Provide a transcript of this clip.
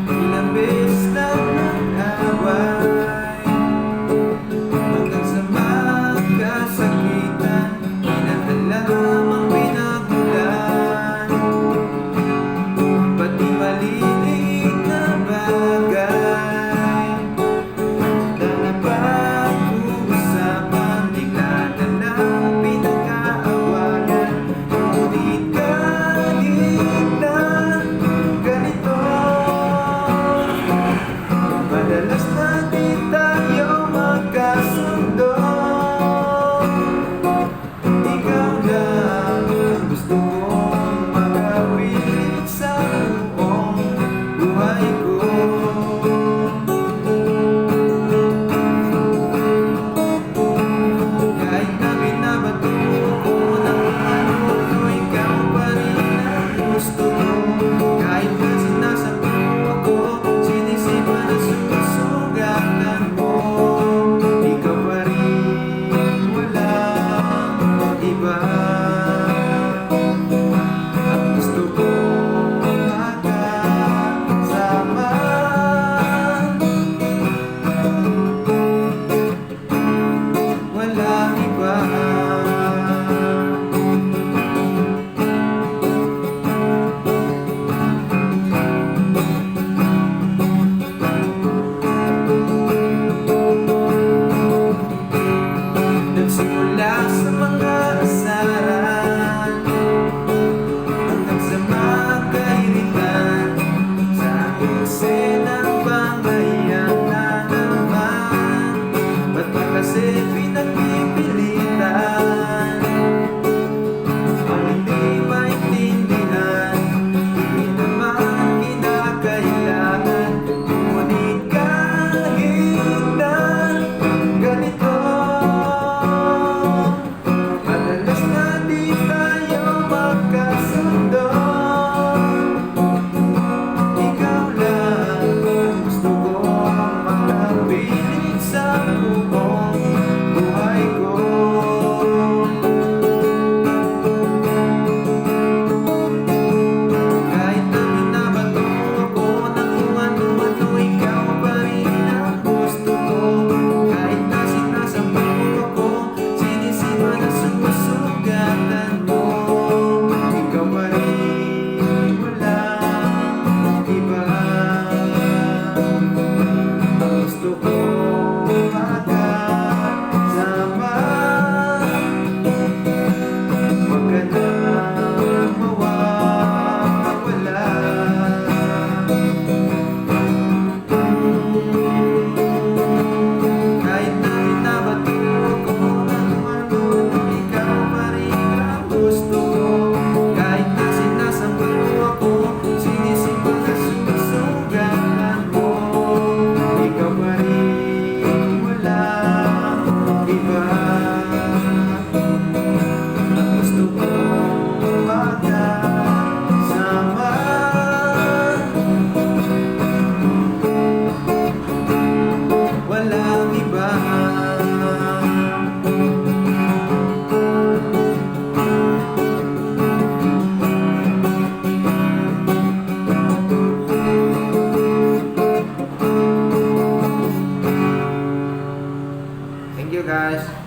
Ilang beses lang nag-away hanggang sa magkasakitan. Di na alam ang pinagulan, pati maliliit na bagay na napag-uusapan, bigla na lang pinag-aawayan. Ngunit kahit na ganito, madalas na di tayo magkasundo. Ikaw lang ang gusto kong makapilit sa buong buhay ko. Kahit na binabato ko ng ano, ikaw pa rin ang gusto ko. Kahit na sinasabi ako, sinisipa na sumusugatan mo, ikaw pa rin, walang iba. Ang gusto ko magkasama, walang iba. Nagsimula sa mga asaran hanggang sa magkainitan, sa eksenang bangayan na naman. Ba't ba kasi pinagpipilitan ang hindi maintindihan? Di naman kinakailangan. Ngunit kahit na ganito, madalas na di tayo magkasundo. Ikaw lang ang gusto kong makapilit sa buong buhay ko. Kahit na binabato ako ng kung ano-ano, ikaw pa rin ang gusto ko. Kahit na sinasampaw ako, sinisipa na sumusugatan mo, ikaw pa rin, walang iba. Gusto ko magkasama, wag ka nang mawawala. Kahit na binabato ko ng ano, ikaw pa rin ang gusto ko. Kahit na sinasampaw ako, sinisipa na sumusugatan mo, ikaw pa rin, walang iba. Ang gusto ko magkasama, walang iba. Thank you guys.